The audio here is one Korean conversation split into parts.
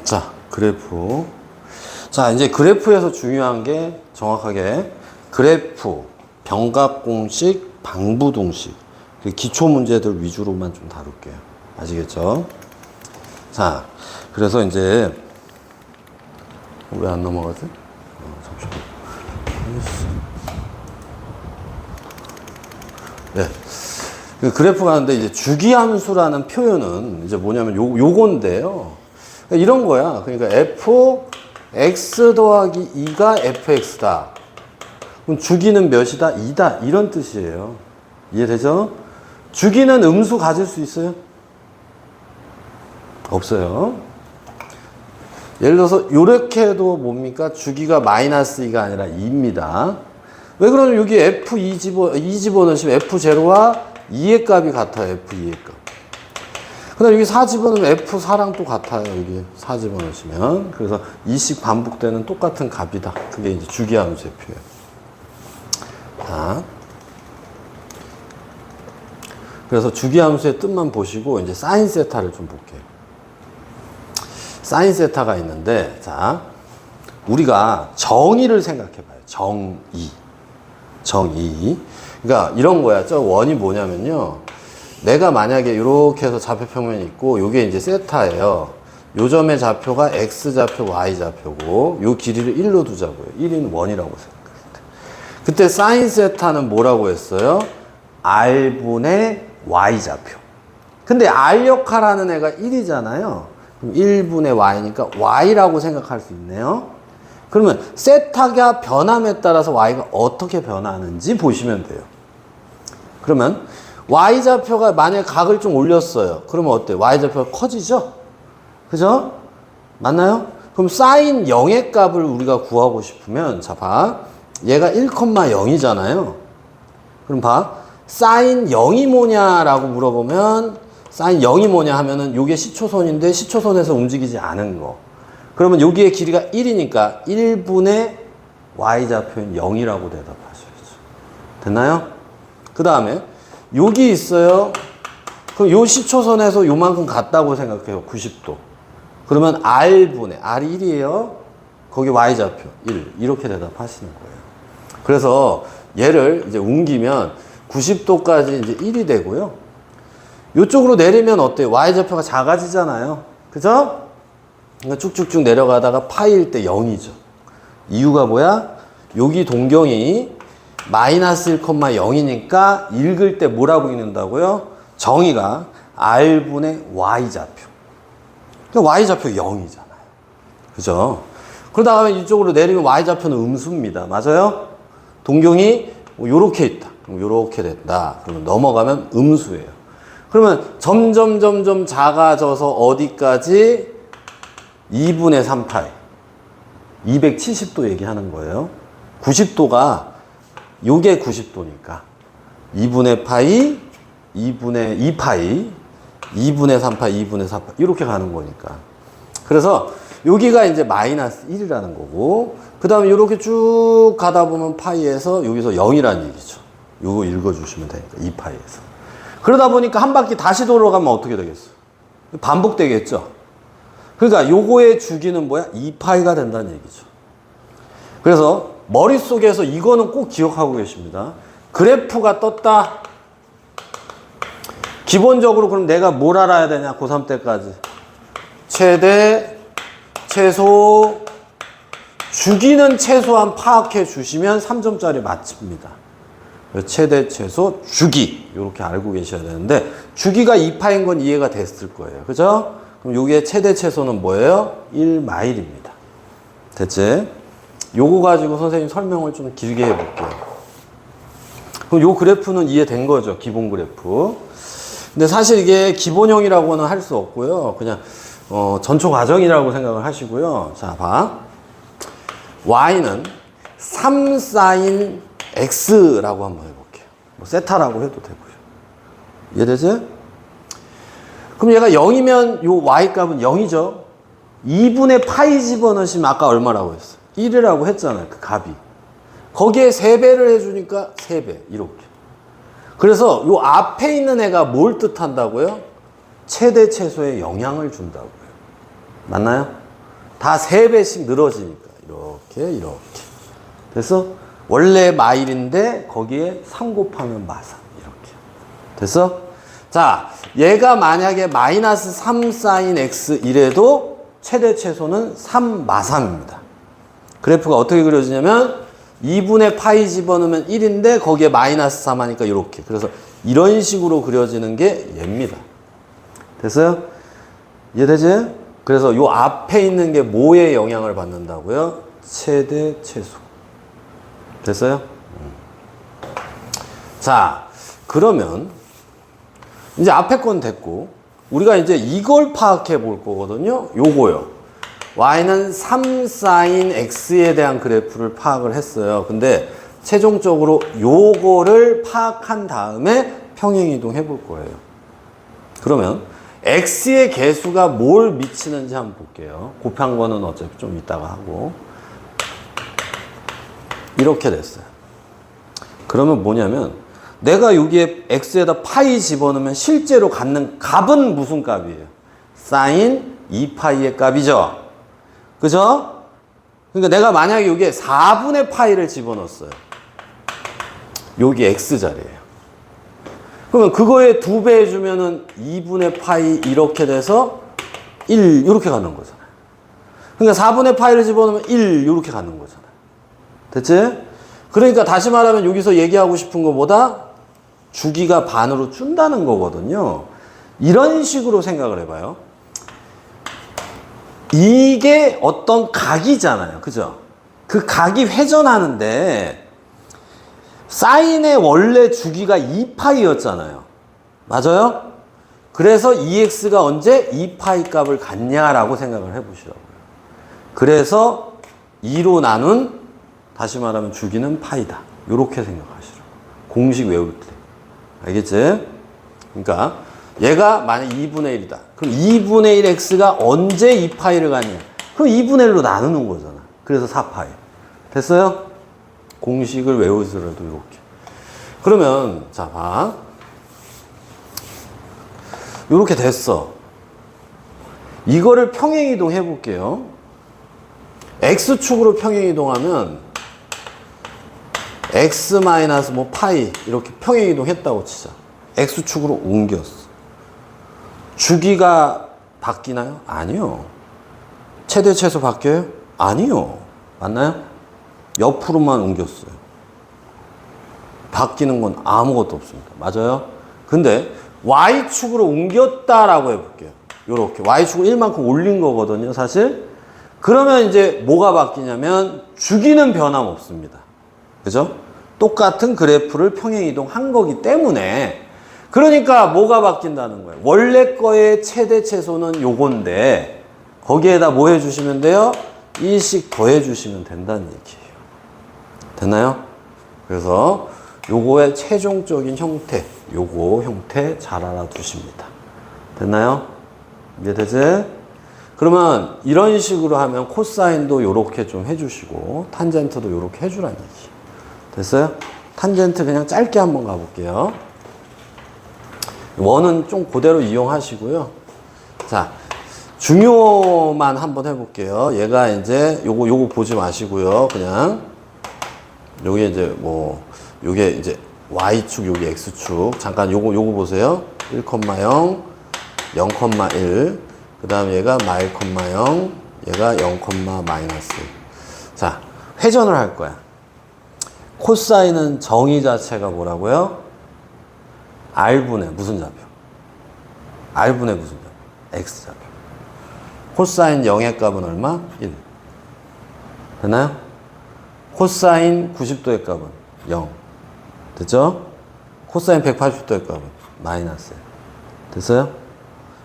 자, 그래프. 자, 이제 그래프에서 중요한 게 정확하게 그래프, 병갑공식, 방부동식, 기초 문제들 위주로만 좀 다룰게요. 아시겠죠? 자, 그래서 이제 왜 안 넘어가지? 잠시만. 네. 그 그래프 가는데 이제 주기함수라는 표현은 이제 뭐냐면 요건데요. 이런 거야. 그러니까 fx 더하기 2가 fx다. 그럼 주기는 몇이다? 2다. 이런 뜻이에요. 이해되죠? 주기는 음수 가질 수 있어요? 없어요. 예를 들어서 요렇게 해도 뭡니까? 주기가 마이너스 2가 아니라 2입니다. 왜 그러냐면 여기 f2 집어넣으시면 f0와 2의 값이 같아요. f2의 값. 그 다음에 여기 4 집어넣으면 f4랑 또 같아요. 여기 4 집어넣으시면. 그래서 2씩 반복되는 똑같은 값이다. 그게 이제 주기함수의 표현. 자. 그래서 주기함수의 뜻만 보시고 이제 사인 세타를 좀 볼게요. 사인 세타가 있는데, 자, 우리가 정의를 생각해 봐요. 정의. 그러니까 이런 거야. 저 원이 뭐냐면요. 내가 만약에 이렇게 해서 좌표평면이 있고, 요게 이제 세타예요. 요 점의 좌표가 x 좌표, y 좌표고, 요 길이를 1로 두자고요. 1인 원이라고 생각합니다. 그때 사인 세타는 뭐라고 했어요? r분의 y 좌표. 근데 r 역할하는 애가 1이잖아요. 그럼 1분의 y니까 y라고 생각할 수 있네요. 그러면 세타가 변함에 따라서 y가 어떻게 변하는지 보시면 돼요. 그러면 y좌표가 만약에 각을 좀 올렸어요. 그러면 어때요? y좌표가 커지죠? 그죠? 맞나요? 그럼 사인 0의 값을 우리가 구하고 싶으면 자 봐. 얘가 1,0이잖아요. 그럼 봐. 사인 0이 뭐냐라고 물어보면 사인 0이 뭐냐 하면은 요게 시초선인데 시초선에서 움직이지 않은 거. 그러면 여기의 길이가 1이니까 1분의 y좌표는 0이라고 대답하셔야죠. 됐나요? 그 다음에 여기 있어요. 그럼 요 시초선에서 요만큼 갔다고 생각해요. 90도. 그러면 r분의 r이 1이에요. 거기 y좌표 1 이렇게 대답하시는 거예요. 그래서 얘를 이제 옮기면 90도까지 이제 1이 되고요. 이쪽으로 내리면 어때요? y좌표가 작아지잖아요. 그죠? 그러니까 쭉쭉쭉 내려가다가 파이일 때 0이죠. 이유가 뭐야? 여기 동경이 마이너스 1,0이니까 읽을 때 뭐라고 읽는다고요? 정의가 r분의 y좌표. 그러니까 y좌표 0이잖아요. 그죠? 그러다가 이쪽으로 내리면 y좌표는 음수입니다. 맞아요? 동경이 요렇게 있다. 요렇게 됐다. 그러면 넘어가면 음수예요. 그러면 점점 작아져서 어디까지? 2분의 3파이. 270도 얘기하는 거예요. 90도가 요게 90도니까 2분의 파이, 2분의 2파이, 2분의 3파이, 2분의 4파이 이렇게 가는 거니까. 그래서 여기가 이제 마이너스 1이라는 거고 그 다음에 이렇게 쭉 가다 보면 파이에서 여기서 0이라는 얘기죠. 요거 읽어주시면 되니까 2파이에서. 그러다 보니까 한 바퀴 다시 돌아가면 어떻게 되겠어요? 반복되겠죠? 그러니까 요거의 주기는 뭐야? 2파이가 된다는 얘기죠. 그래서 머릿속에서 이거는 꼭 기억하고 계십니다. 그래프가 떴다. 기본적으로 그럼 내가 뭘 알아야 되냐? 고3 때까지. 최대, 최소, 주기는 최소한 파악해 주시면 3점짜리 맞춥니다. 최대, 최소, 주기 이렇게 알고 계셔야 되는데 주기가 2파인 건 이해가 됐을 거예요. 그죠? 그럼 요게 최대, 최소는 뭐예요? 1마일입니다. 됐지? 요거 가지고 선생님 설명을 좀 길게 해볼게요. 그럼 요 그래프는 이해된 거죠. 기본 그래프. 근데 사실 이게 기본형이라고는 할 수 없고요. 그냥 전초 과정이라고 생각을 하시고요. 자, 봐. y는 3sin x라고 한번 해볼게요. 뭐 세타라고 해도 되고요. 이해되지? 그럼 얘가 0이면 요 y 값은 0이죠. 2분의 파이 집어넣으시면 아까 얼마라고 했어요? 1이라고 했잖아요. 그 값이. 거기에 3배를 해주니까 3배. 이렇게. 그래서 요 앞에 있는 애가 뭘 뜻한다고요? 최대 최소에 영향을 준다고요. 맞나요? 다 3배씩 늘어지니까. 이렇게. 됐어? 원래 마일인데 거기에 3 곱하면 마3. 이렇게. 됐어? 자, 얘가 만약에 마이너스 3 사인 x 이래도 최대 최소는 3 마3입니다. 그래프가 어떻게 그려지냐면 2분의 파이 집어넣으면 1인데 거기에 마이너스 3 하니까 이렇게. 그래서 이런 식으로 그려지는 게 얘입니다. 됐어요? 이해되지? 그래서 요 앞에 있는 게 뭐에 영향을 받는다고요? 최대 최소. 됐어요? 자, 그러면 이제 앞에 건 됐고 우리가 이제 이걸 파악해 볼 거거든요. 요거요. y는 3 사인 x에 대한 그래프를 파악을 했어요. 근데 최종적으로 요거를 파악한 다음에 평행이동 해볼 거예요. 그러면 x의 개수가 뭘 미치는지 한번 볼게요. 곱한 거는 어차피 좀 이따가 하고. 이렇게 됐어요. 그러면 뭐냐면 내가 여기에 x에다 파이 집어넣으면 실제로 갖는 값은 무슨 값이에요? 사인 2파이의 값이죠. 그죠? 그러니까 내가 만약에 여기에 4분의 파이를 집어넣었어요. 여기 x자리예요. 그러면 그거에 2배 해주면은 2분의 파이 이렇게 돼서 1 이렇게 가는 거잖아요. 그러니까 4분의 파이를 집어넣으면 1 이렇게 가는 거잖아요. 됐지? 그러니까 다시 말하면 여기서 얘기하고 싶은 것보다 주기가 반으로 준다는 거거든요. 이런 식으로 생각을 해봐요. 이게 어떤 각이잖아요. 그죠? 그 각이 회전하는데 사인의 원래 주기가 2파이였잖아요. 맞아요? 그래서 2x가 언제 2파이 값을 갖냐라고 생각을 해보시라고요. 그래서 2로 나눈 다시 말하면 주기는 파이다. 이렇게 생각하시라고. 공식 외울 때. 알겠지? 그러니까 얘가 만약 2분의 1이다. 그럼 2분의 1 x가 언제 2파이를 갖냐? 그럼 2분의 1로 나누는 거잖아. 그래서 4파이. 됐어요? 공식을 외우시더라도 이렇게. 그러면 자 봐. 이렇게 됐어. 이거를 평행이동 해볼게요. x축으로 평행이동하면 x 마이너스 뭐 파이 이렇게 평행이동 했다고 치자. x축으로 옮겼어. 주기가 바뀌나요? 아니요. 최대 최소 바뀌어요? 아니요. 맞나요? 옆으로만 옮겼어요. 바뀌는 건 아무것도 없습니다. 맞아요? 근데 y축으로 옮겼다라고 해볼게요. 요렇게 y축을 1만큼 올린 거거든요, 사실. 그러면 이제 뭐가 바뀌냐면 주기는 변함없습니다. 그죠? 똑같은 그래프를 평행이동한 거기 때문에 그러니까 뭐가 바뀐다는 거예요. 원래 거의 최대 최소는 요건데 거기에다 뭐 해주시면 돼요? 1씩 더해주시면 된다는 얘기예요. 됐나요? 그래서 요거의 최종적인 형태, 요거 형태 잘 알아두십니다. 됐나요? 이해되지? 그러면 이런 식으로 하면 코사인도 요렇게 좀 해주시고 탄젠트도 요렇게 해주라는 얘기. 됐어요? 탄젠트 그냥 짧게 한번 가볼게요. 원은 좀 그대로 이용하시고요. 자, 중요만 한번 해볼게요. 얘가 이제 요거 보지 마시고요. 그냥 요게 이제 뭐 요게 이제 y축, 요게 x축. 잠깐 요거 보세요. 1,0, 0,1. 그 다음 얘가 마일, 0, 얘가 0, 마이너스. 자, 회전을 할 거야. 코사인은 정의 자체가 뭐라고요? R분의 무슨 좌표? R분의 무슨 좌표? X좌표. 코사인 0의 값은 얼마? 1. 됐나요? 코사인 90도의 값은 0. 됐죠? 코사인 180도의 값은 마이너스. 됐어요?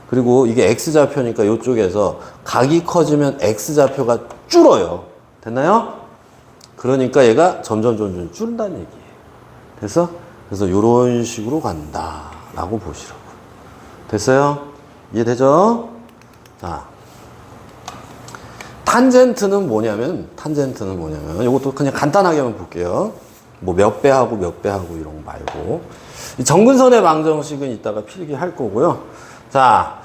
그리고 이게 X좌표니까 이쪽에서 각이 커지면 X좌표가 줄어요. 됐나요? 그러니까 얘가 점점 줄는다는 얘기예요. 됐어? 그래서 이런 식으로 간다라고 보시라고. 됐어요? 이해되죠? 자, 탄젠트는 뭐냐면 이것도 그냥 간단하게 한번 볼게요. 뭐 몇 배 하고 몇 배 하고 이런 거 말고. 이 정근선의 방정식은 이따가 필기할 거고요. 자,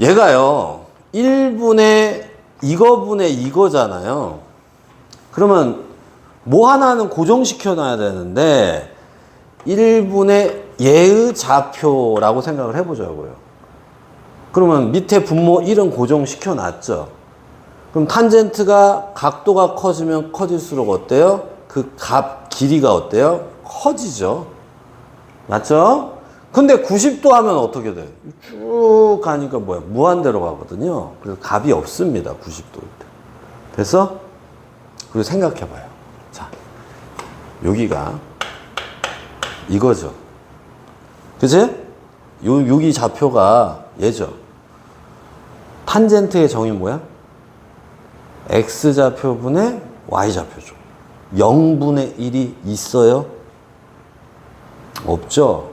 얘가요 1분의 이거분의 이거잖아요. 그러면 뭐 하나는 고정시켜 놔야 되는데 1분의 얘의 좌표라고 생각을 해보자고요. 그러면 밑에 분모 1은 고정시켜 놨죠. 그럼 탄젠트가 각도가 커지면 커질수록 어때요? 그 값 길이가 어때요? 커지죠. 맞죠? 근데 90도 하면 어떻게 돼요? 쭉 가니까 뭐야? 무한대로 가거든요. 그래서 값이 없습니다. 90도일 때. 됐어? 그리고 생각해봐요. 자, 여기가 이거죠. 그치? 여기 좌표가 얘죠. 탄젠트의 정의 뭐야? X좌표분의 Y좌표죠. 0분의 1이 있어요? 없죠?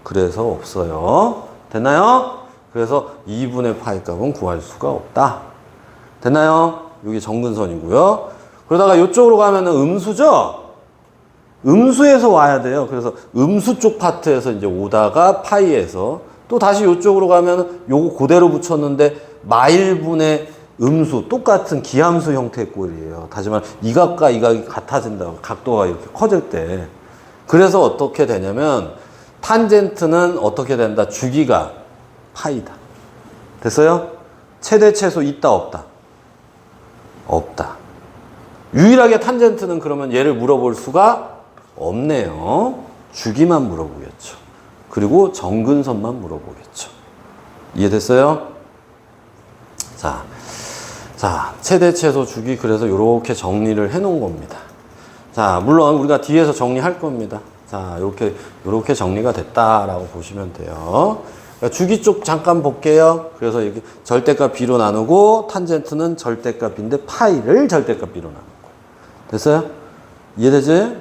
그래서 없어요. 됐나요? 그래서 2분의 파이 값은 구할 수가 없다. 됐나요? 여기 정근선이고요. 그러다가 이쪽으로 가면은 음수죠? 음수에서 와야 돼요. 그래서 음수 쪽 파트에서 이제 오다가 파이에서 또 다시 이쪽으로 가면은 요거 그대로 붙였는데 마일분의 음수, 똑같은 기함수 형태의 꼴이에요. 다시 말해 이 각과 이 각이 같아진다고, 각도가 이렇게 커질 때. 그래서 어떻게 되냐면 탄젠트는 어떻게 된다? 주기가 파이다. 됐어요? 최대 최소 있다 없다? 없다. 유일하게 탄젠트는 그러면 얘를 물어볼 수가 없네요. 주기만 물어보겠죠. 그리고 정근선만 물어보겠죠. 이해됐어요? 자, 최대 최소 주기, 그래서 이렇게 정리를 해 놓은 겁니다. 자, 물론 우리가 뒤에서 정리할 겁니다. 자, 이렇게 정리가 됐다라고 보시면 돼요. 그러니까 주기 쪽 잠깐 볼게요. 그래서 이렇게 절대값 b로 나누고 탄젠트는 절대값 b인데 파이를 절대값 b로 나누고. 됐어요? 이해되지?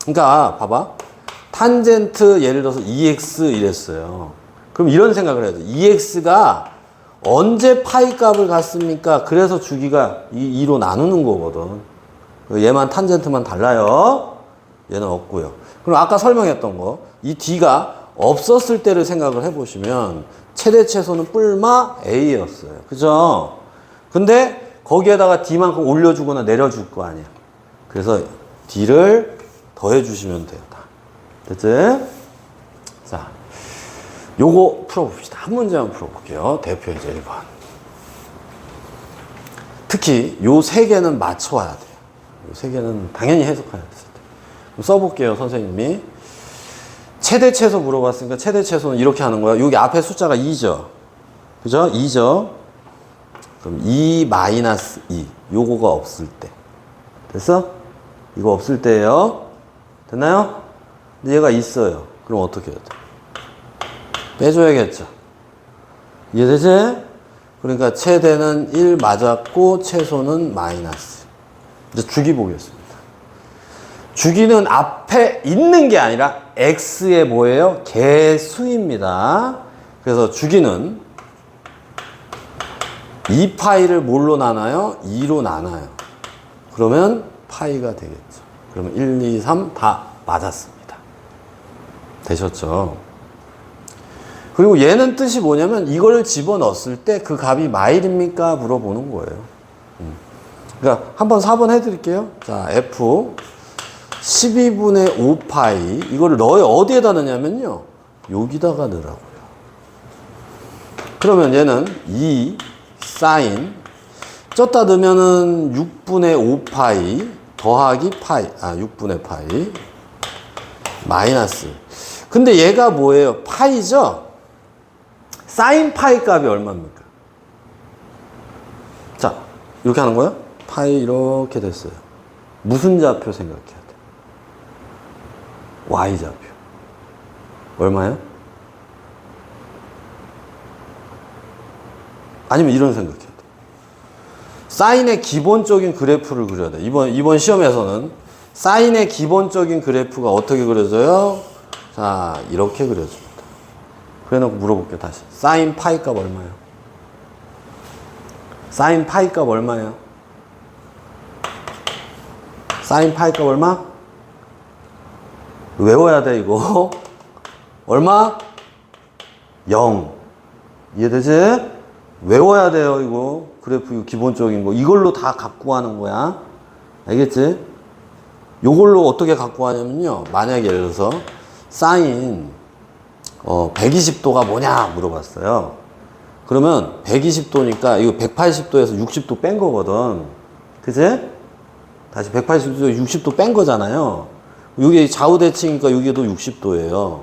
그러니까 봐봐. 탄젠트 예를 들어서 2x 이랬어요. 그럼 이런 생각을 해야 돼. 2x가 언제 파이 값을 갖습니까? 그래서 주기가 2로 나누는 거거든. 얘만 탄젠트만 달라요. 얘는 없고요. 그럼 아까 설명했던 거, 이 d가 없었을 때를 생각을 해보시면 최대 최소는 뿔마 a였어요. 그죠? 근데 거기에다가 d만큼 올려주거나 내려줄 거 아니야. 그래서 d를 더해주시면 돼요. 다. 됐지? 자, 요거 풀어봅시다. 한 문제만 풀어볼게요. 대표 이제 1번. 특히 요 세 개는 맞춰와야 돼요. 요 세 개는 당연히 해석해야 됐을 때. 그럼 써볼게요, 선생님이. 최대 최소 물어봤으니까 최대 최소는 이렇게 하는 거야. 여기 앞에 숫자가 2죠. 그죠? 2죠? 그럼 2 마이너스 2. 요거가 없을 때. 됐어? 이거 없을 때예요. 됐나요? 근데 얘가 있어요. 그럼 어떻게 해야 돼? 빼줘야겠죠. 이해되지? 그러니까 최대는 1 맞았고 최소는 마이너스. 이제 주기 보겠습니다. 주기는 앞에 있는 게 아니라 x의 뭐예요? 개수입니다. 그래서 주기는 2파이를 뭘로 나눠요? 2로 나눠요. 그러면 파이가 되겠죠. 그러면 1, 2, 3 다 맞았습니다. 되셨죠? 그리고 얘는 뜻이 뭐냐면 이걸 집어넣었을 때 그 값이 마일입니까? 물어보는 거예요. 그러니까 한번 4번 해드릴게요. 자, f 12분의 5파이 이거를 넣어요. 어디에다 넣냐면요. 여기다가 넣으라고요. 그러면 얘는 2 사인 쪘다 넣으면은 6분의 5파이 더하기 파이 6분의 파이 마이너스. 근데 얘가 뭐예요? 파이죠? 사인 파이 값이 얼마입니까? 자, 이렇게 하는 거예요? 파이 이렇게 됐어요. 무슨 좌표 생각해야 돼? Y좌표. 얼마예요? 아니면 이런 생각해야 돼. 사인의 기본적인 그래프를 그려야 돼. 이번 시험에서는 사인의 기본적인 그래프가 어떻게 그려져요? 자, 이렇게 그려집니다. 그래 놓고 물어볼게요, 다시. 사인 파이 값 얼마예요? 사인 파이 값 얼마예요? 사인 파이 값 얼마? 외워야 돼, 이거. 얼마? 0. 이해되지? 외워야 돼요, 이거. 그래프 이거 기본적인 거. 이걸로 다 갖고 가는 거야. 알겠지? 요걸로 어떻게 갖고 가냐면요. 만약에 예를 들어서 사인 120도가 뭐냐 물어봤어요. 그러면 120도니까 이거 180도에서 60도 뺀 거거든. 그치? 다시 180도에서 60도 뺀 거잖아요. 이게 좌우대칭이니까 여기도 60도예요.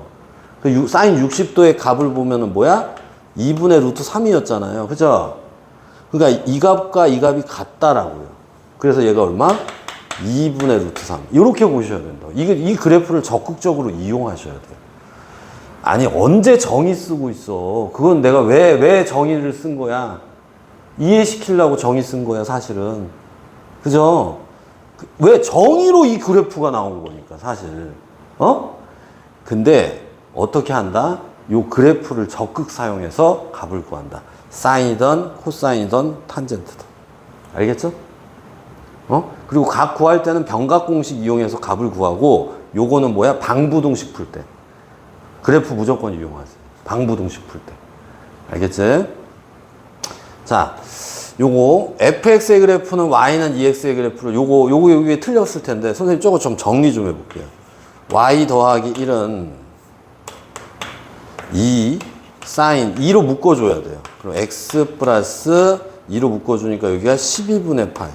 사인 60도의 값을 보면은 뭐야? 2분의 루트 3이었잖아요. 그죠? 그러니까 이 값과 이 값이 같다라고요. 그래서 얘가 얼마? 2분의 루트 3. 이렇게 보셔야 된다. 이 그래프를 적극적으로 이용하셔야 돼요. 아니, 언제 정의 쓰고 있어? 그건 내가 왜 정의를 쓴 거야? 이해시키려고 정의 쓴 거야, 사실은. 그죠? 왜 정의로 이 그래프가 나온 거니까, 사실. 근데 어떻게 한다? 요 그래프를 적극 사용해서 값을 구한다. 사인이든 코사인이든 탄젠트든. 알겠죠? 그리고 값 구할 때는 병각 공식 이용해서 값을 구하고, 요거는 뭐야? 방부등식 풀 때. 그래프 무조건 이용하세요. 방부등식 풀 때. 알겠지? 자, 요거 fx의 그래프는 y는 ex의 그래프를 요게 틀렸을 텐데 선생님 저거 좀 정리 좀 해볼게요. y 더하기 1은 2 사인 2로 묶어줘야 돼요. 그럼 x 플러스 2로 묶어주니까 여기가 12분의 파이.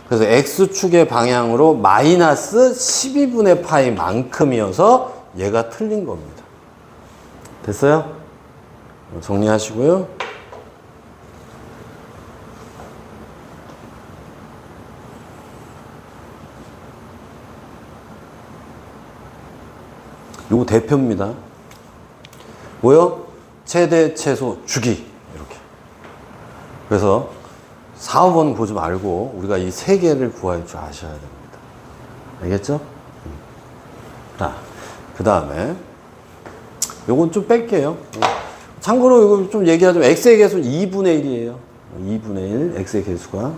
그래서 x축의 방향으로 마이너스 12분의 파이만큼이어서 얘가 틀린 겁니다. 됐어요? 정리하시고요. 요거 대표입니다. 뭐요? 최대, 최소, 주기. 이렇게. 그래서 4, 5번 보지 말고 우리가 이 세 개를 구할 줄 아셔야 됩니다. 알겠죠? 자, 그 다음에 요건 좀 뺄게요. 참고로 이거 좀 얘기하자면 x의 개수는 2분의 1이에요. 2분의 1, x의 개수가.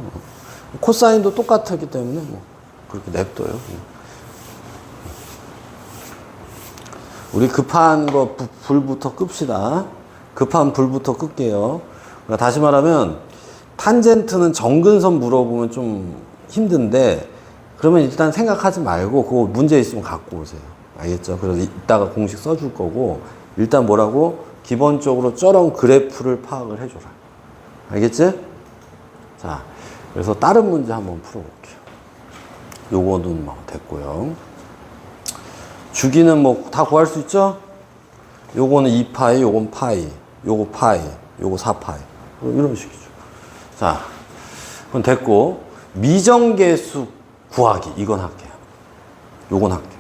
코사인도 똑같았기 때문에 뭐 그렇게 냅둬요. 우리 급한 거 불부터 끕시다. 급한 불부터 끌게요. 그러니까 다시 말하면 탄젠트는 정근선 물어보면 좀 힘든데 그러면 일단 생각하지 말고 그거 문제 있으면 갖고 오세요. 알겠죠? 그래서 이따가 공식 써줄 거고 일단 뭐라고? 기본적으로 저런 그래프를 파악을 해줘라. 알겠지? 자, 그래서 다른 문제 한번 풀어볼게요. 요거는 뭐 됐고요. 주기는 뭐 다 구할 수 있죠? 요거는 2파이, 요건 파이, 요거 파이, 요거 4파이. 이런 식이죠. 자, 그럼 됐고, 미정계수 구하기. 이건 할게요. 요건 할게요.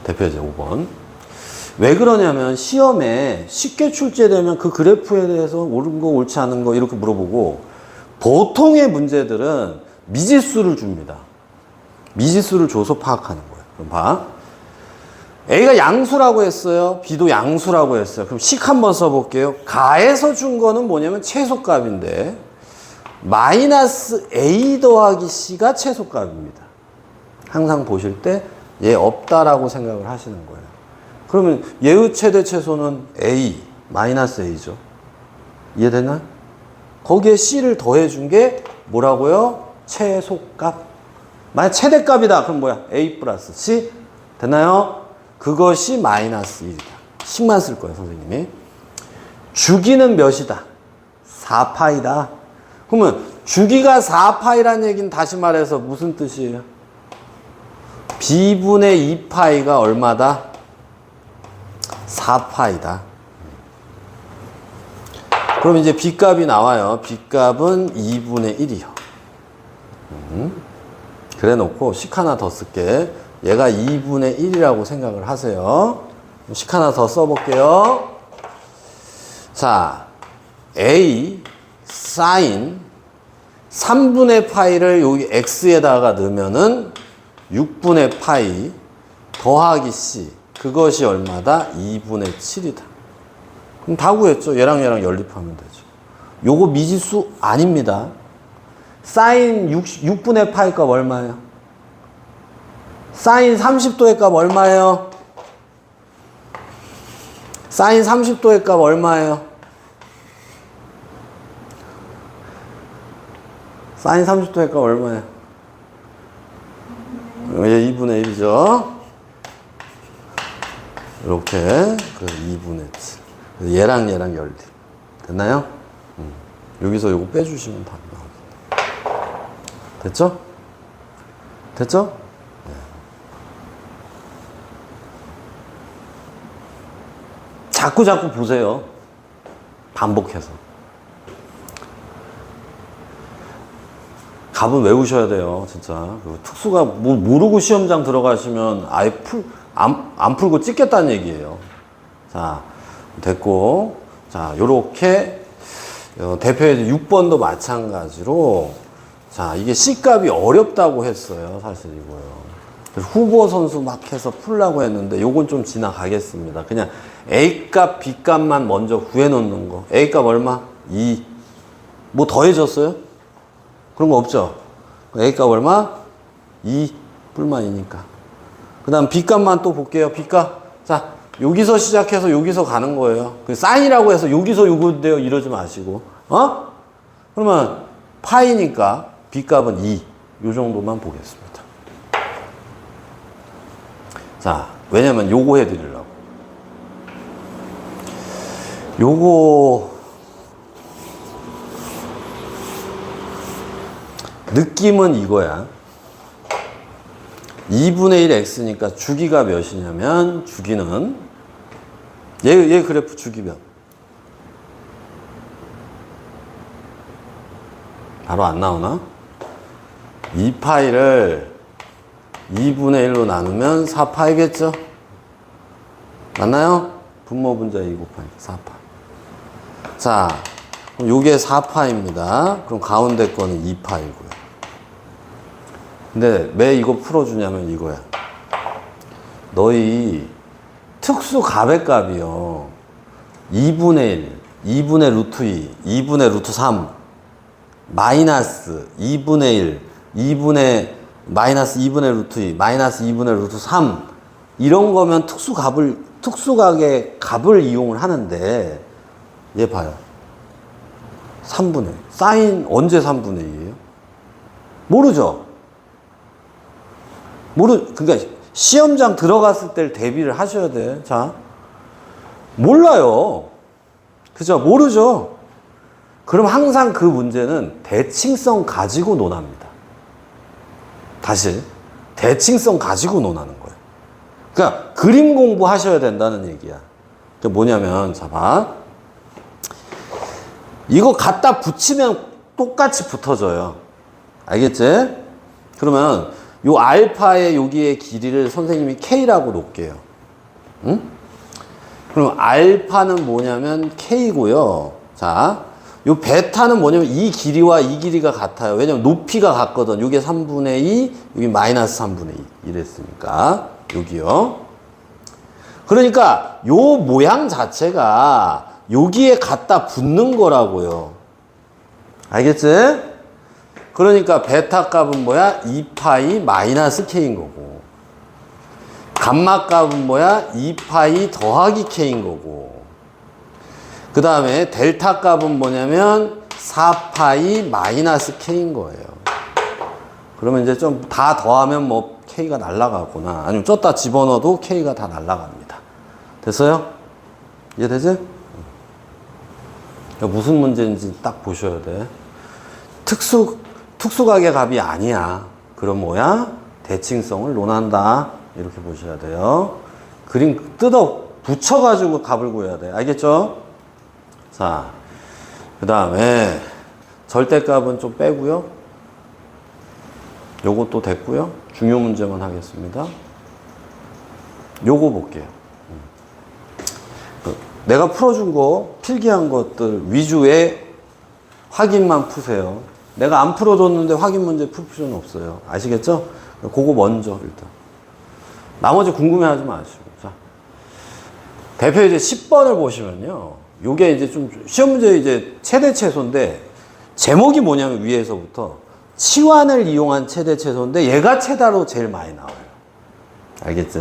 대표제 5번. 왜 그러냐면 시험에 쉽게 출제되면 그 그래프에 대해서 옳은 거, 옳지 않은 거 이렇게 물어보고 보통의 문제들은 미지수를 줍니다. 미지수를 줘서 파악하는 거예요. 그럼 봐. A가 양수라고 했어요. B도 양수라고 했어요. 그럼 식 한번 써볼게요. 가에서 준 거는 뭐냐면 최소값인데 마이너스 A 더하기 C가 최소값입니다. 항상 보실 때 얘 없다라고 생각을 하시는 거예요. 그러면 얘의 최대 최소는 A, 마이너스 A죠. 이해되나요? 거기에 C를 더해준 게 뭐라고요? 최소값. 만약 최대값이다. 그럼 뭐야? A 플러스 C. 됐나요? 그것이 마이너스 1이다. 식만 쓸 거예요, 선생님이. 주기는 몇이다? 4파이다. 그러면 주기가 4파이라는 얘기는 다시 말해서 무슨 뜻이에요? B분의 2파이가 얼마다? 4파이다. 그럼 이제 B값이 나와요. B값은 2분의 1이요. 그래 놓고 식 하나 더 쓸게. 얘가 2분의 1이라고 생각을 하세요. 식 하나 더 써볼게요. 자, A 사인 3분의 파이를 여기 X에다가 넣으면은 6분의 파이 더하기 C. 그것이 얼마다? 2분의 7이다. 그럼 다 구했죠? 얘랑 연립하면 되죠. 요거 미지수 아닙니다. 사인 6분의 파이 값 얼마예요? 사인 30도의 값 얼마예요? 사인 30도의 값 얼마예요? 사인 30도 값 얼마야? 얘 2분의 1이죠. 이렇게 그 2분의 7. 얘랑 얘랑 열림. 됐나요? 여기서 요거 빼주시면 답이 나옵니다. 됐죠? 됐죠? 네. 자꾸 보세요. 반복해서. 값은 외우셔야 돼요, 진짜. 특수가 모르고 시험장 들어가시면 아예 안 풀고 찍겠다는 얘기예요. 자, 됐고. 자, 요렇게, 대표의 6번도 마찬가지로, 자, 이게 C값이 어렵다고 했어요, 사실 이거요. 그래서 후보 선수 막 해서 풀라고 했는데, 요건 좀 지나가겠습니다. 그냥 A값, B값만 먼저 구해놓는 거. A값 얼마? 2. 뭐 더해졌어요? 그런 거 없죠? A값 얼마? 2 뿔만이니까. 그 다음 B값만 또 볼게요. B값. 자, 여기서 시작해서 여기서 가는 거예요. 그 사인이라고 해서 여기서 요건데요. 이러지 마시고. 그러면 파이니까 B값은 2. 요 정도만 보겠습니다. 자, 왜냐면 요거 해드리려고. 요거 느낌은 이거야. 2분의 1 x니까 주기가 몇이냐면 주기는 얘 그래프 주기면 바로 안 나오나? 2파이를 2분의 1로 나누면 4파이겠죠? 맞나요? 분모 분자 2 곱하기 4파. 자, 그럼 요게 4파입니다. 그럼 가운데 거는 2파이고요. 근데 왜 이거 풀어주냐면 이거야. 너희 특수 값의 값이요. 2분의 1, 2분의 루트 2, 2분의 루트 3, 마이너스 2분의 1, 2분의 마이너스 2분의 루트 2, 마이너스 2분의 루트 3 이런 거면 특수각의 값을 이용을 하는데 얘 봐요. 3분의 1. 사인 언제 3분의 2예요? 모르죠? 그러니까 시험장 들어갔을 때 대비를 하셔야 돼. 자, 몰라요. 그죠? 모르죠? 그럼 항상 그 문제는 대칭성 가지고 논합니다. 다시 대칭성 가지고 논하는 거예요. 그러니까 그림 공부하셔야 된다는 얘기야. 그게 뭐냐면 자 봐. 이거 갖다 붙이면 똑같이 붙어져요. 알겠지? 그러면 요 알파의 여기의 길이를 선생님이 K라고 놓을게요. 응? 그럼 알파는 뭐냐면 K고요. 자, 요 베타는 뭐냐면 이 길이와 이 길이가 같아요. 왜냐면 높이가 같거든. 요게 3분의 2, 여기 마이너스 3분의 2 이랬으니까 여기요. 그러니까 요 모양 자체가 여기에 갖다 붙는 거라고요. 알겠지? 그러니까 베타 값은 뭐야? 2파이 마이너스 K인 거고. 감마 값은 뭐야? 2파이 더하기 K인 거고. 그 다음에 델타 값은 뭐냐면 4파이 마이너스 K인 거예요. 그러면 이제 좀 다 더하면 뭐 K가 날아가거나 아니면 쪘다 집어넣어도 K가 다 날아갑니다. 됐어요? 이해되지? 무슨 문제인지 딱 보셔야 돼. 특수각의 값이 아니야. 그럼 뭐야? 대칭성을 논한다. 이렇게 보셔야 돼요. 그림 뜯어 붙여가지고 값을 구해야 돼. 알겠죠? 자, 그 다음에 절대값은 좀 빼고요. 요것도 됐고요. 중요 문제만 하겠습니다. 요거 볼게요. 내가 풀어준 거, 필기한 것들 위주의 확인만 푸세요. 내가 안 풀어줬는데 확인 문제 풀 필요는 없어요. 아시겠죠? 그거 먼저 일단. 나머지 궁금해하지 마시고. 자, 대표 이제 10번을 보시면요. 요게 이제 좀 시험 문제 이제 최대 최소인데 제목이 뭐냐면 위에서부터 치환을 이용한 최대 최소인데 얘가 최다로 제일 많이 나와요. 알겠지?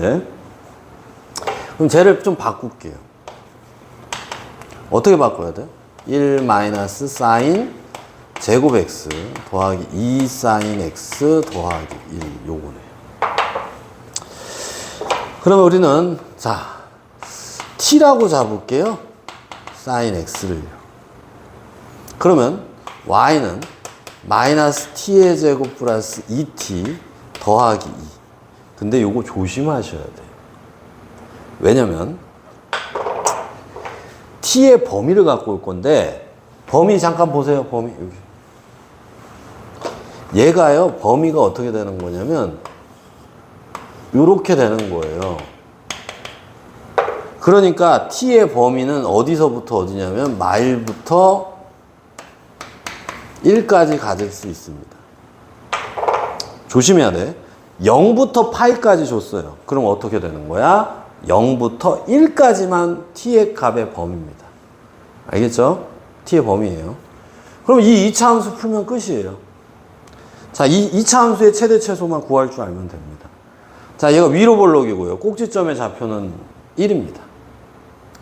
그럼 쟤를 좀 바꿀게요. 어떻게 바꿔야 돼? 1 마이너스 사인 제곱 x 더하기 2 사인 x 더하기 1 요거네요. 그러면 우리는 자 t라고 잡을게요. 사인 x를요. 그러면 y는 마이너스 t의 제곱 플러스 2t 더하기 2. 근데 요거 조심하셔야 돼요. 왜냐면 t의 범위를 갖고 올 건데 범위 잠깐 보세요. 범위 여기. 얘가요 범위가 어떻게 되는 거냐면 요렇게 되는 거예요. 그러니까 t의 범위는 어디서부터 어디냐면 마일부터 1까지 가질 수 있습니다. 조심해야 돼. 0부터 파이까지 줬어요. 그럼 어떻게 되는 거야? 0부터 1까지만 t의 값의 범위입니다. 알겠죠? t의 범위예요. 그럼 이 2차 함수 풀면 끝이에요. 자, 이 2차 함수의 최대 최소만 구할 줄 알면 됩니다. 자, 얘가 위로 볼록이고요. 꼭지점의 좌표는 1입니다.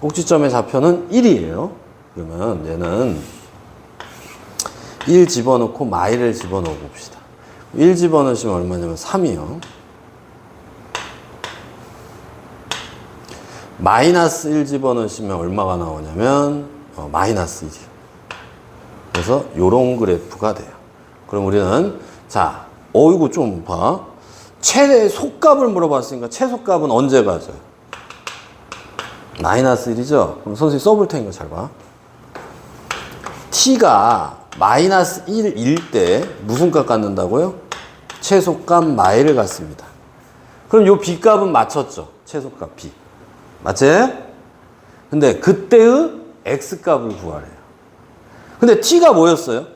꼭지점의 좌표는 1이에요. 그러면 얘는 1 집어넣고 마이를 집어넣어 봅시다. 1 집어넣으시면 얼마냐면 3이요. 마이너스 1 집어넣으시면 얼마가 나오냐면 마이너스 1이요. 그래서 요런 그래프가 돼요. 그럼 우리는 자, 이거 좀 봐. 최대 속값을 물어봤으니까 최소값은 언제 가져요? 마이너스 1이죠? 그럼 선생님 써볼 테니까 잘 봐. t가 마이너스 1일 때 무슨 값 갖는다고요? 최소값 마이를 갖습니다. 그럼 요 b값은 맞췄죠? 최소값 b. 맞지? 근데 그때의 x값을 구하래요. 근데 t가 뭐였어요?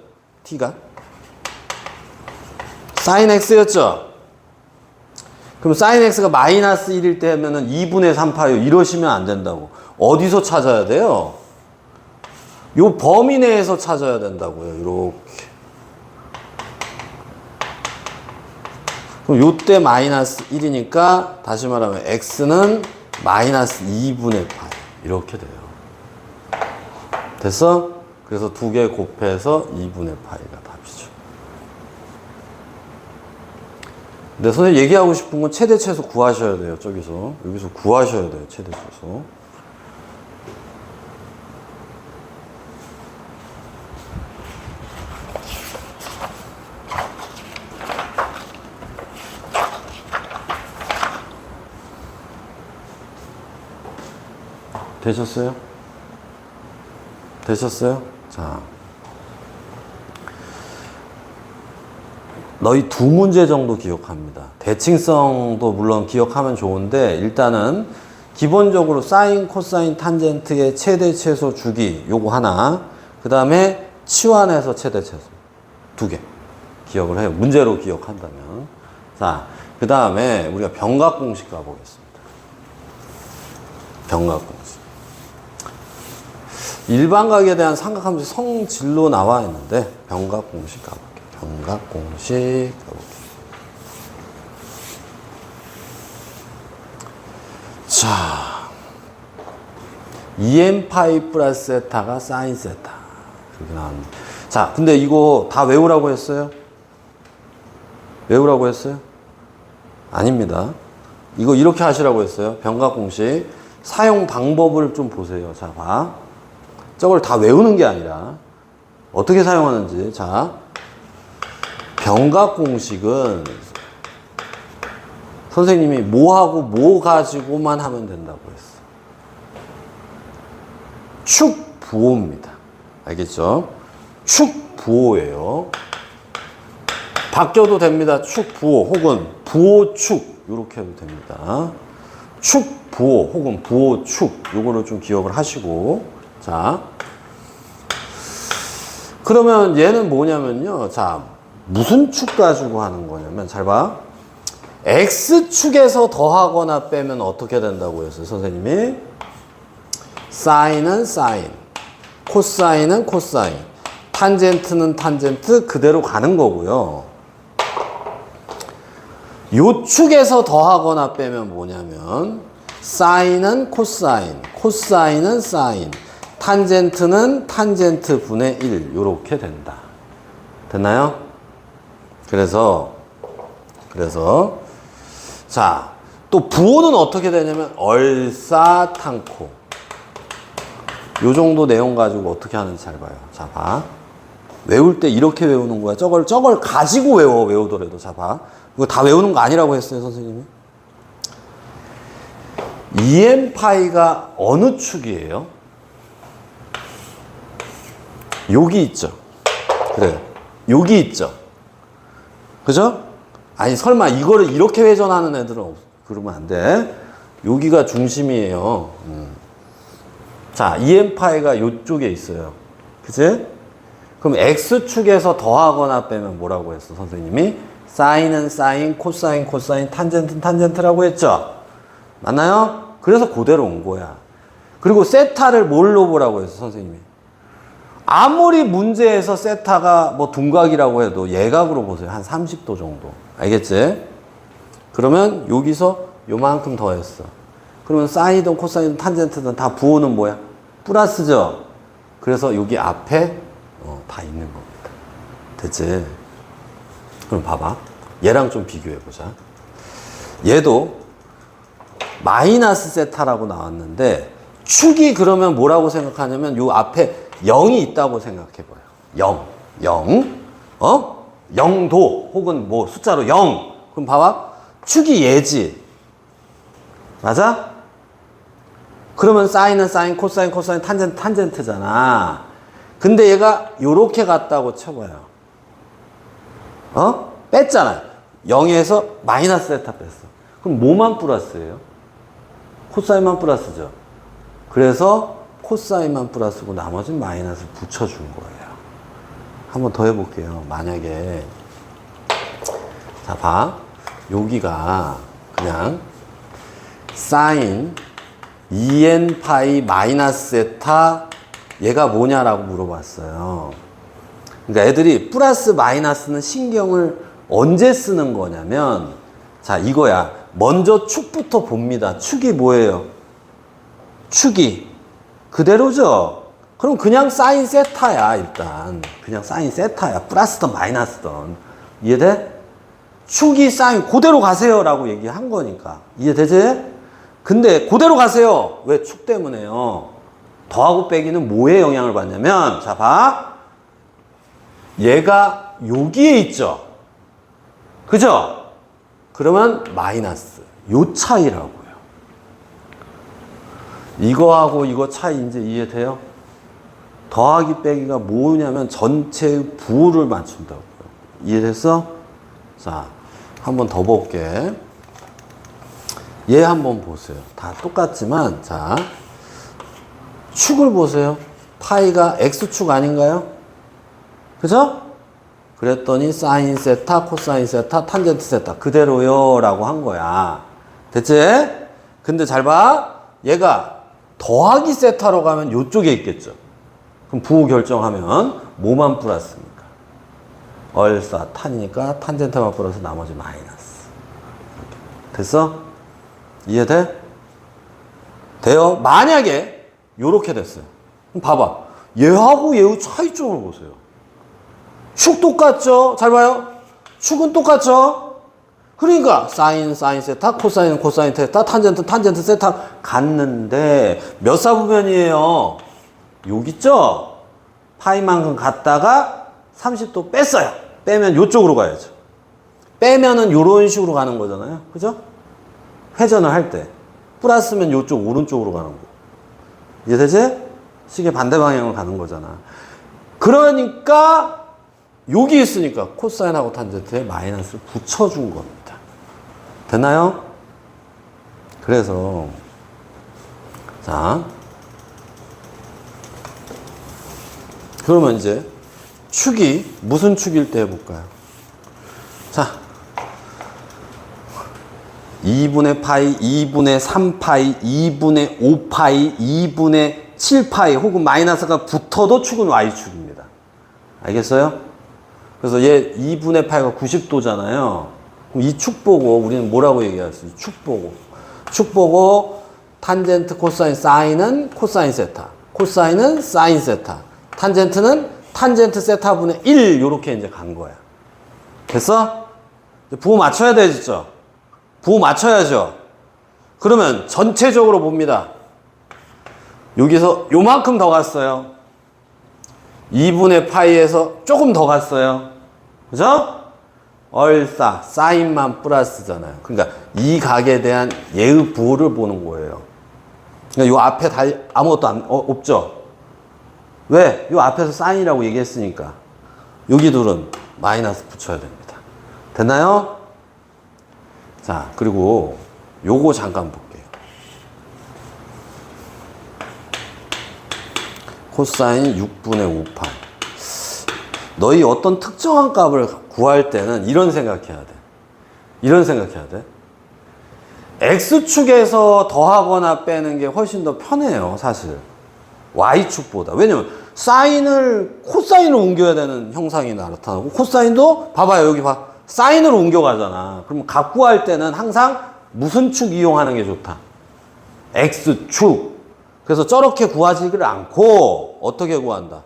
t가? sin x였죠? 그럼 sin x가 마이너스 1일 때 하면은 2분의 3파요. 이러시면 안 된다고. 어디서 찾아야 돼요? 요 범위 내에서 찾아야 된다고요. 이렇게. 그럼 요때 마이너스 1이니까 다시 말하면 x는 마이너스 2분의 파이. 이렇게 돼요. 됐어? 그래서 두 개 곱해서 2분의 파이가 답이죠. 근데 선생님 얘기하고 싶은 건 최대 최소 구하셔야 돼요. 저기서. 여기서 구하셔야 돼요. 최대 최소. 되셨어요? 되셨어요? 자, 너희 두 문제 정도 기억합니다. 대칭성도 물론 기억하면 좋은데 일단은 기본적으로 사인, 코사인, 탄젠트의 최대 최소 주기 요거 하나, 그 다음에 치환해서 최대 최소 두 개 기억을 해요. 문제로 기억한다면. 자, 그 다음에 우리가 병각공식 가보겠습니다. 병각공식. 일반각에 대한 삼각함수 성질로 나와 있는데 병각공식 가볼게요. 병각공식 가볼게요. 자, 2n파이 플러스 세타가 사인 세타 이렇게 나왔는데, 자, 근데 이거 다 외우라고 했어요? 외우라고 했어요? 아닙니다. 이거 이렇게 하시라고 했어요. 병각공식 사용 방법을 좀 보세요. 자, 봐. 저걸 다 외우는 게 아니라 어떻게 사용하는지. 자, 병각공식은 선생님이 뭐하고 뭐 가지고만 하면 된다고 했어. 축부호입니다. 알겠죠? 축부호예요. 바뀌어도 됩니다. 축부호 혹은 부호축 이렇게 해도 됩니다. 축부호 혹은 부호축 요거를 좀 기억을 하시고, 자, 그러면 얘는 뭐냐면요. 자, 무슨 축 가지고 하는 거냐면, 잘 봐. X축에서 더하거나 빼면 어떻게 된다고 했어요, 선생님이? 사인은 사인, 코사인은 코사인, 탄젠트는 탄젠트 그대로 가는 거고요. 요 축에서 더하거나 빼면 뭐냐면, 사인은 코사인, 코사인은 사인, 탄젠트는 탄젠트 분의 1 요렇게 된다. 됐나요? 그래서 자, 또 부호는 어떻게 되냐면 얼싸탕코. 요 정도 내용 가지고 어떻게 하는지 잘 봐요. 자, 봐. 외울 때 이렇게 외우는 거야. 저걸 가지고 외우더라도. 자, 봐. 이거 다 외우는 거 아니라고 했어요, 선생님이. EM파이가 어느 축이에요? 여기 있죠. 그래. 여기 있죠. 그죠? 아니, 설마 이거를 이렇게 회전하는 애들은 그러면 안 돼. 여기가 중심이에요. 자, EM파이가 이쪽에 있어요. 그치? 그럼 X축에서 더하거나 빼면 뭐라고 했어, 선생님이? 사인은 사인, 코사인, 코사인, 탄젠트는 탄젠트라고 했죠? 맞나요? 그래서 그대로 온 거야. 그리고 세타를 뭘로 보라고 했어, 선생님이? 아무리 문제에서 세타가 뭐 둔각이라고 해도 예각으로 보세요. 한 30도 정도. 알겠지? 그러면 여기서 요만큼 더했어. 그러면 사인이든 코사인이든 탄젠트든 다 부호는 뭐야? 플러스죠? 그래서 여기 앞에 다 있는 겁니다. 됐지? 그럼 봐봐. 얘랑 좀 비교해보자. 얘도 마이너스 세타라고 나왔는데 축이 그러면 뭐라고 생각하냐면 요 앞에 0이 있다고 생각해봐요. 0. 0도 혹은 뭐 숫자로 0. 그럼 봐봐. 축이 얘지. 맞아? 그러면 사인은 사인, 코사인, 코사인, 탄젠트, 탄젠트잖아. 근데 얘가 요렇게 갔다고 쳐봐요. 뺐잖아요. 0에서 마이너스 세타 뺐어. 그럼 뭐만 플러스예요? 코사인만 플러스죠. 그래서 코사인만 플러스고 나머지는 마이너스 붙여준 거예요. 한번 더 해볼게요. 만약에 자, 봐. 여기가 그냥 사인 2n 파이 마이너스 세타 얘가 뭐냐라고 물어봤어요. 그러니까 애들이 플러스 마이너스는 신경을 언제 쓰는 거냐면 자, 이거야. 먼저 축부터 봅니다. 축이 뭐예요? 축이 그대로죠. 그럼 그냥 사인 세타야. 일단 그냥 사인 세타야. 플러스든 마이너스든. 이해돼? 축이 사인 그대로 가세요 라고 얘기한 거니까. 이해되지? 근데 그대로 가세요. 왜? 축 때문에요. 더하고 빼기는 뭐에 영향을 받냐면 자, 봐. 얘가 여기에 있죠. 그죠? 그러면 마이너스 요 차이라고요. 이거하고 이거 차이 이제 이해돼요? 더하기 빼기가 뭐냐면 전체의 부호를 맞춘다고요. 이해됐어? 자, 한번 더 볼게. 얘 한번 보세요. 다 똑같지만 자, 축을 보세요. 파이가 X축 아닌가요? 그죠? 그랬더니 사인 세타, 코사인 세타, 탄젠트 세타 그대로요 라고 한 거야. 됐지? 근데 잘 봐. 얘가 더하기 세타로 가면 요쪽에 있겠죠. 그럼 부호 결정하면 뭐만 플러스입니까? 얼싸 탄이니까 탄젠트만 플러스 나머지 마이너스. 됐어? 이해돼? 돼요? 만약에 요렇게 됐어요. 그럼 봐봐. 얘하고 얘의 차이점을 보세요. 축 똑같죠? 잘 봐요. 축은 똑같죠? 그러니까 사인, 사인 세타, 코사인, 코사인 세타, 탄젠트, 탄젠트 세타 갔는데 몇 사분면이에요? 여기 있죠? 파이만큼 갔다가 30도 뺐어요. 빼면 요쪽으로 가야죠. 빼면은 요런 식으로 가는 거잖아요. 그죠? 회전을 할 때. 플러스면 요쪽 오른쪽으로 가는 거. 이해되지? 시계 반대 방향으로 가는 거잖아. 그러니까 여기 있으니까 코사인하고 탄젠트에 마이너스를 붙여준 겁니다. 됐나요? 그래서 자, 그러면 이제 축이 무슨 축일 때 해볼까요? 자, 2분의 파이, 2분의 3파이, 2분의 5파이, 2분의 7파이 혹은 마이너스가 붙어도 축은 Y축입니다. 알겠어요? 그래서 얘 2분의 파이가 90도잖아요. 그럼 이 축 보고 우리는 뭐라고 얘기했어요? 축 보고. 축 보고 탄젠트, 코사인, 사인은 코사인 세타. 코사인은 사인 세타. 탄젠트는 탄젠트 세타분의 1 요렇게 이제 간 거야. 됐어? 부호 맞춰야 되겠죠? 부호 맞춰야죠. 그러면 전체적으로 봅니다. 여기서 요만큼 더 갔어요. 2분의 파이에서 조금 더 갔어요. 그죠? 얼싸, 사인만 플러스잖아요. 그러니까 이 각에 대한 예의 부호를 보는 거예요. 그러니까 요 앞에 아무것도 없죠? 왜? 요 앞에서 사인이라고 얘기했으니까. 여기 둘은 마이너스 붙여야 됩니다. 됐나요? 자, 그리고 요거 잠깐 볼게요. 코사인 6분의 5파이. 너희 어떤 특정한 값을 구할 때는 이런 생각해야 돼. 이런 생각해야 돼. X축에서 더하거나 빼는 게 훨씬 더 편해요, 사실. Y축보다. 왜냐면 코사인을 옮겨야 되는 형상이 나타나고, 코사인도 봐봐요, 여기 봐. 사인으로 옮겨가잖아. 그럼 값 구할 때는 항상 무슨 축 이용하는 게 좋다? X축. 그래서 저렇게 구하지를 않고 어떻게 구한다?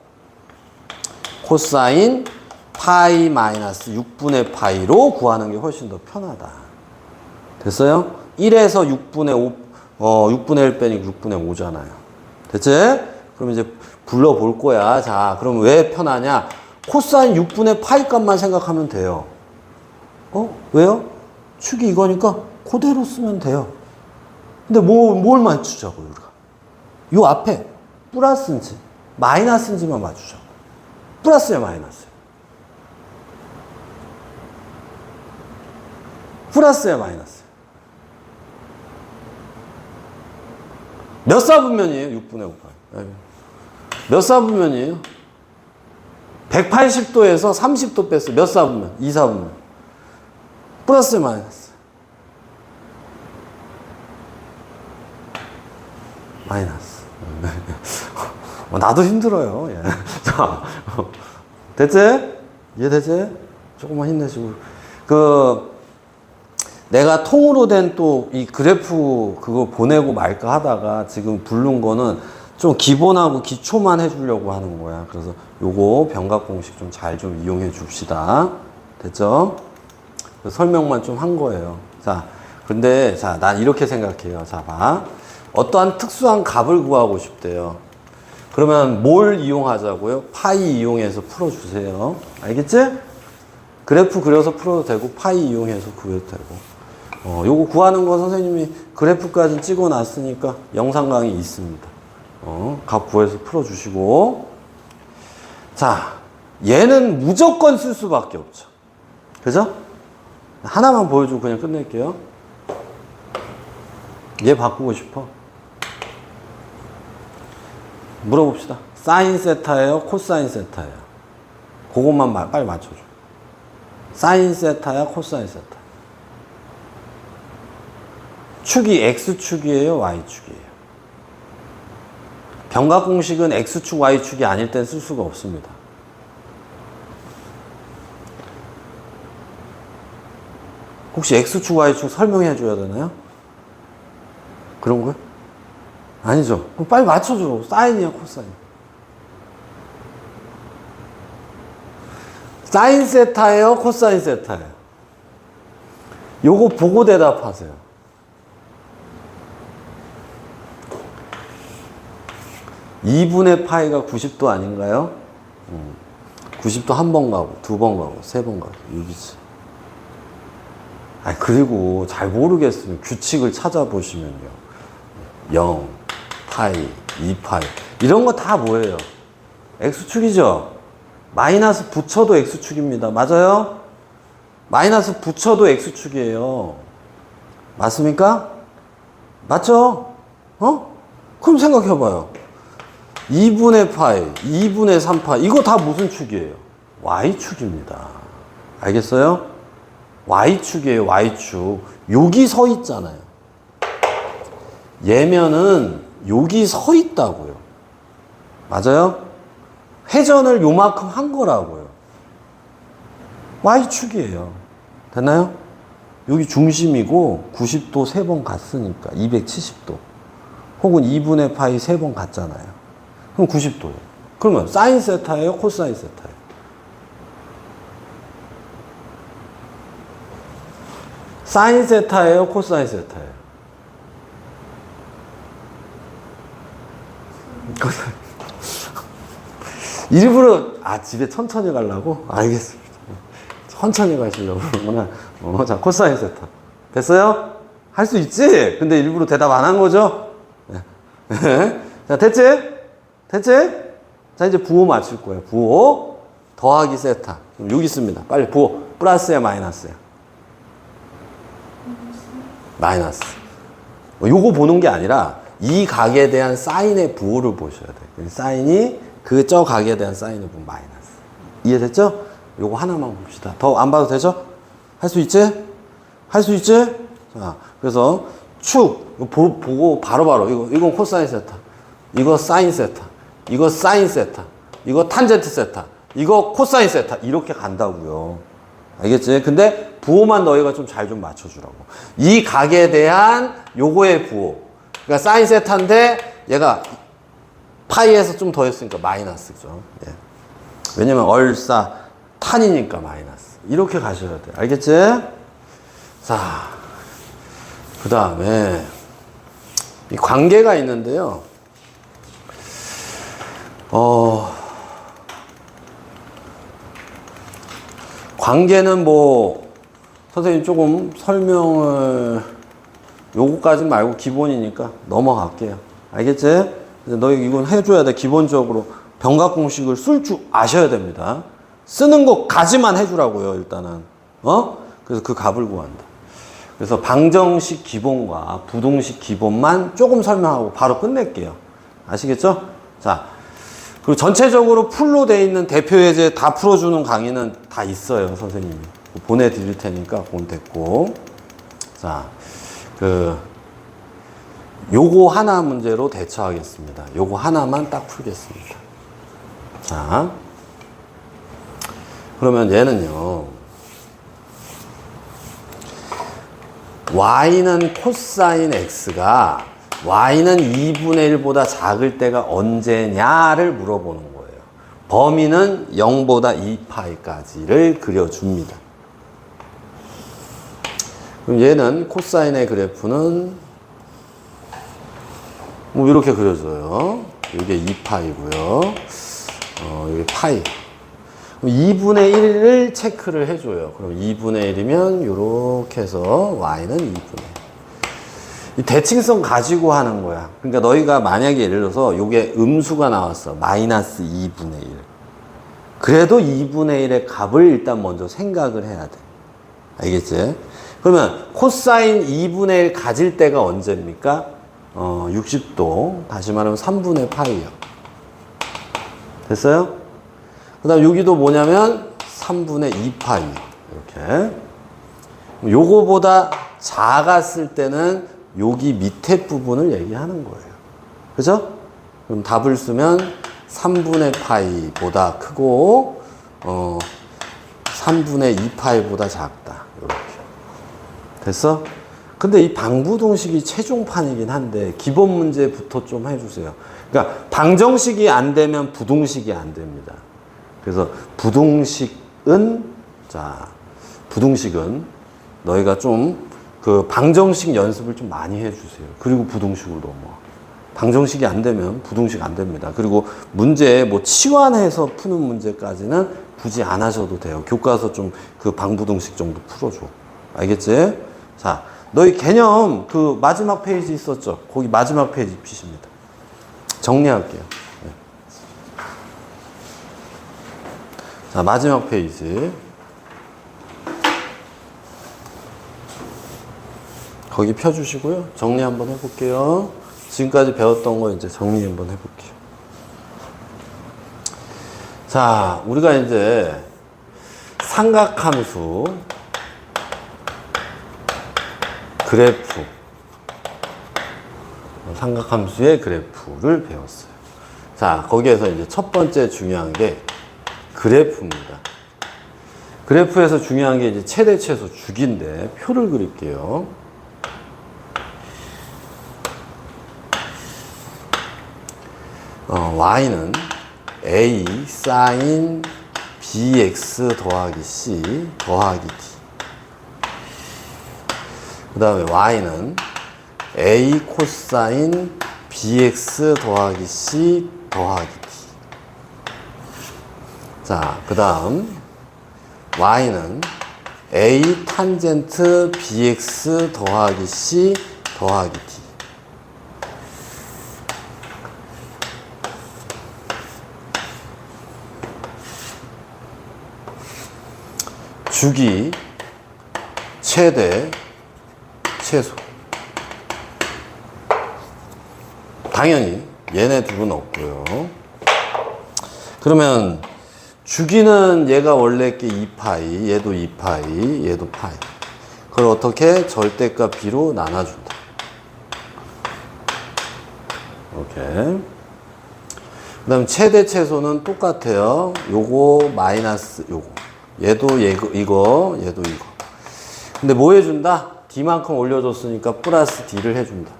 코사인 파이 마이너스 6분의 파이로 구하는 게 훨씬 더 편하다. 됐어요? 1에서 6분의 1 빼니 6분의 5잖아요. 됐지? 그럼 이제 불러볼 거야. 자, 그럼 왜 편하냐? 코사인 6분의 파이 값만 생각하면 돼요. 왜요? 축이 이거니까 그대로 쓰면 돼요. 근데 뭘 맞추자고, 우리가? 요 앞에 플러스인지 마이너스인지만 맞추자고. 플러스야, 마이너스야? 플러스야, 마이너스야? 몇 사분면이에요? 6분의 5파이. 몇 사분면이에요? 180도에서 30도 뺐어요. 몇 사분면? 2사분면. 플러스 마이너스? 마이너스. 나도 힘들어요. 예. 자, 됐지? 이해되지? 조금만 힘내시고. 내가 통으로 된 또 이 그래프 그거 보내고 말까 하다가 지금 부른 거는 좀 기본하고 기초만 해주려고 하는 거야. 그래서 요거 병각 공식 좀 잘 좀 이용해 줍시다. 됐죠? 설명만 좀 한 거예요. 자, 근데, 자, 난 이렇게 생각해요. 자, 봐. 어떠한 특수한 값을 구하고 싶대요. 그러면 뭘 이용하자고요? 파이 이용해서 풀어주세요. 알겠지? 그래프 그려서 풀어도 되고, 파이 이용해서 그려도 되고. 요거 구하는 거 선생님이 그래프까지 찍어 놨으니까 영상 강의 있습니다. 값 구해서 풀어주시고. 자, 얘는 무조건 쓸 수밖에 없죠. 그죠? 하나만 보여주고 그냥 끝낼게요. 얘 바꾸고 싶어. 물어봅시다. 사인 세타예요? 코사인 세타예요? 그것만 빨리 맞춰줘. 사인 세타야? 코사인 세타? 축이 X축이에요? Y축이에요? 병각 공식은 X축, Y축이 아닐 땐 쓸 수가 없습니다. 혹시 X축, Y축 설명해 줘야 되나요? 그런 거요? 아니죠. 그럼 빨리 맞춰줘. 사인이야, 코사인? 사인 세타예요? 코사인 세타예요? 요거 보고 대답하세요. (2분의) 파이가 90도 아닌가요? 90도 한 번 가고, 두 번 가고, 세 번 가고, 여기지. 그리고 잘 모르겠으면 규칙을 찾아보시면요. 0, 파이, 2파이. 이런 거 다 뭐예요? X축이죠? 마이너스 붙여도 X축입니다. 맞아요? 마이너스 붙여도 X축이에요. 맞습니까? 맞죠? 그럼 생각해봐요. 2분의 파이, 2분의 3파이. 이거 다 무슨 축이에요? Y축입니다. 알겠어요? Y축이에요, Y축. 여기 서 있잖아요. 얘면은 여기 서 있다고요. 맞아요? 회전을 요만큼 한 거라고요. Y축이에요. 됐나요? 여기 중심이고 90도 3번 갔으니까 270도. 혹은 2분의 파이 3번 갔잖아요. 그럼 90도예요. 그러면 사인 세타예요? 코사인 세타예요? 사인 세타예요? 코사인 세타예요? 일부러 집에 천천히 가려고? 알겠습니다. 천천히 가시려고 그러구나. 자, 코사인 세타 됐어요? 할 수 있지? 근데 일부러 대답 안 한 거죠? 네. 자, 됐지? 됐지? 자, 이제 부호 맞출 거예요. 부호 더하기 세타. 그럼 6 있습니다. 빨리 부호. 플러스야, 마이너스야? 마이너스. 요거 보는 게 아니라 이 각에 대한 사인의 부호를 보셔야 돼요. 사인이 저 각에 대한 사인의 부호 마이너스. 이해됐죠? 요거 하나만 봅시다. 더 안 봐도 되죠? 할 수 있지? 할 수 있지? 자, 그래서 축 보고 바로바로 이건 코사인 세타, 이거 사인 세타, 이거 사인 세타, 이거 탄젠트 세타, 이거 코사인 세타 이렇게 간다고요. 알겠지? 근데 부호만 너희가 좀 잘 좀 맞춰주라고. 이 각에 대한 요거의 부호. 그러니까 사인 세타인데 얘가 파이에서 좀 더했으니까 마이너스죠. 예. 왜냐면 얼싸 탄이니까 마이너스. 이렇게 가셔야 돼. 알겠지? 자, 그 다음에 이 관계가 있는데요. 관계는 뭐 선생님 조금 설명을 요거까지 말고 기본이니까 넘어갈게요. 알겠지? 너희 이건 해줘야 돼. 기본적으로 병각 공식을 쓸 줄 아셔야 됩니다. 쓰는 것까지만 해주라고요. 일단은 그래서 그 값을 구한다. 그래서 방정식 기본과 부동식 기본만 조금 설명하고 바로 끝낼게요. 아시겠죠? 자, 그리고 전체적으로 풀로 돼 있는 대표 예제 다 풀어주는 강의는 다 있어요, 선생님이. 보내드릴 테니까 그건 됐고. 자, 요거 하나 문제로 대처하겠습니다. 요거 하나만 딱 풀겠습니다. 자, 그러면 얘는요. y는 코사인 x가 y는 2분의 1보다 작을 때가 언제냐를 물어보는 거예요. 범위는 0보다 2파이까지를 그려줍니다. 그럼 얘는 코사인의 그래프는 뭐 이렇게 그려줘요. 이게 2파이고요. 이게 파이. 2분의 1을 체크를 해줘요. 그럼 2분의 1이면 이렇게 해서 y는 2분의 1. 이 대칭성 가지고 하는 거야. 그러니까 너희가 만약에 예를 들어서 이게 음수가 나왔어. 마이너스 2분의 1. 그래도 2분의 1의 값을 일단 먼저 생각을 해야 돼. 알겠지? 그러면 코사인 2분의 1 가질 때가 언제입니까? 60도. 다시 말하면 3분의 파이요. 됐어요? 그 다음 여기도 뭐냐면 3분의 2파이. 이렇게. 요거보다 작았을 때는 여기 밑에 부분을 얘기하는 거예요. 그죠? 그럼 답을 쓰면 3분의 파이보다 크고 3분의 2파이보다 작다. 이렇게. 됐어? 근데 이 방부동식이 최종판이긴 한데 기본 문제부터 좀 해주세요. 그러니까 방정식이 안 되면 부동식이 안 됩니다. 그래서 부동식은 너희가 좀 그 방정식 연습을 좀 많이 해주세요. 그리고 부동식으로 넘어와. 방정식이 안 되면 부동식 안 됩니다. 그리고 문제 뭐 치환해서 푸는 문제까지는 굳이 안 하셔도 돼요. 교과서 좀 그 방부동식 정도 풀어줘. 알겠지? 자, 너희 개념 그 마지막 페이지 있었죠? 거기 마지막 페이지 피십니다. 정리할게요. 네. 자, 마지막 페이지. 거기 펴주시고요. 정리 한번 해볼게요. 지금까지 배웠던 거 이제 정리 한번 해볼게요. 자, 우리가 이제 삼각함수, 그래프, 삼각함수의 그래프를 배웠어요. 자, 거기에서 이제 첫 번째 중요한 게 그래프입니다. 그래프에서 중요한 게 이제 최대 최소 주기인데 표를 그릴게요. y는 A 사인 bx 더하기 c 더하기 d. 그 다음에 y는 a 코사인 bx 더하기 c 더하기 d. 자, 그 다음 y는 a 탄젠트 bx 더하기 c 더하기 d. 주기, 최대, 최소. 당연히 얘네 둘은 없고요. 그러면 주기는 얘가 원래 게 2파이, 얘도 2파이, 얘도 파이. 그걸 어떻게? 절대값 b로 나눠준다. 오케이. 그 다음 최대 최소는 똑같아요. 요거 마이너스 요거. 얘도 이거, 얘도 이거. 근데 뭐 해준다? d만큼 올려줬으니까 플러스 d를 해준다.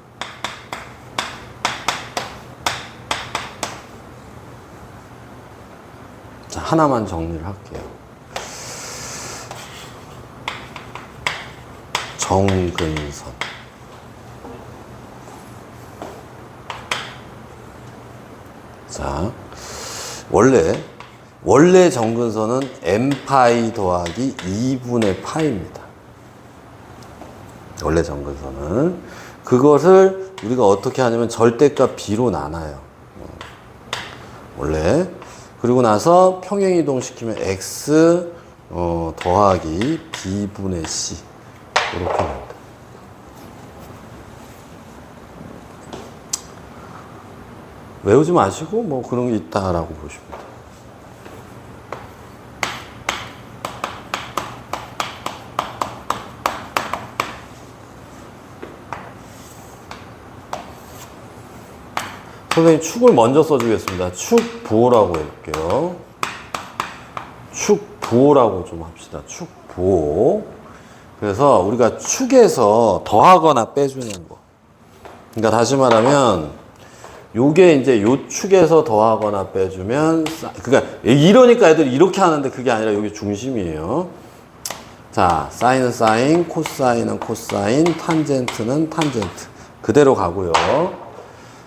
자, 하나만 정리를 할게요. 정근선. 자, 원래 정근선은 n파이 더하기 2분의 파입니다. 원래 정근선은. 그것을 우리가 어떻게 하냐면 절대값 b로 나눠요. 원래. 그리고 나서 평행이동 시키면 x 더하기 b분의 c. 이렇게 됩니다. 외우지 마시고 뭐 그런 게 있다라고 보시면 돼요. 선생님 축을 먼저 써주겠습니다. 축 부호라고 해볼게요. 축 부호라고 좀 합시다. 축 부호. 그래서 우리가 축에서 더하거나 빼주는 거. 그러니까 다시 말하면 요게 이제 요 축에서 더하거나 빼주면 그러니까 이러니까 애들이 이렇게 하는데 그게 아니라 여기 중심이에요. 자, 사인은 사인, 코사인은 코사인, 탄젠트는 탄젠트. 그대로 가고요.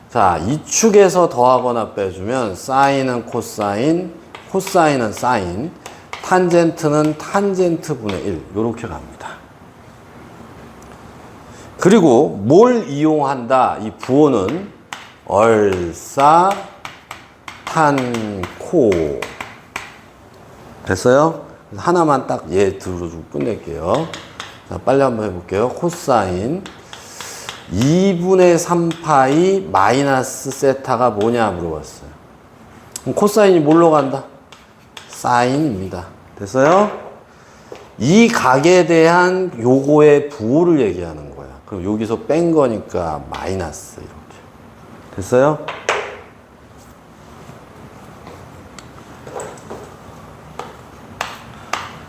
자, 이 축에서 더하거나 빼주면 사인은 코사인, 코사인은 사인, 탄젠트는 탄젠트 분의 1 이렇게 갑니다. 그리고 뭘 이용한다? 이 부호는 얼싸, 탄, 코. 됐어요? 하나만 딱 얘 들어주고 끝낼게요. 자, 빨리 한번 해볼게요. 코사인 2분의 3파이 마이너스 세타가 뭐냐 물어봤어요. 그럼 코사인이 뭘로 간다? 사인입니다. 됐어요? 이 각에 대한 요거의 부호를 얘기하는 거야. 그럼 여기서 뺀 거니까 마이너스 이렇게. 됐어요?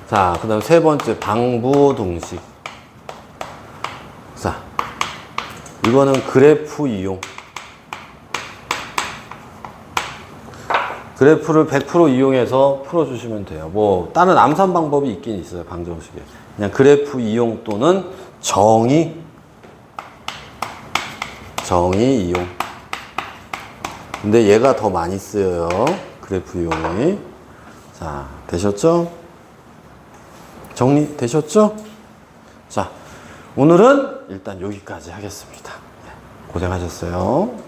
자, 그 다음 세 번째 방부동식. 자, 이거는 그래프 이용. 그래프를 100% 이용해서 풀어주시면 돼요. 뭐 다른 암산 방법이 있긴 있어요. 방정식에. 그냥 그래프 이용 또는 정의 이용. 근데 얘가 더 많이 쓰여요. 그래프 이용이. 자, 되셨죠? 정리 되셨죠? 자, 오늘은 일단 여기까지 하겠습니다. 고생하셨어요.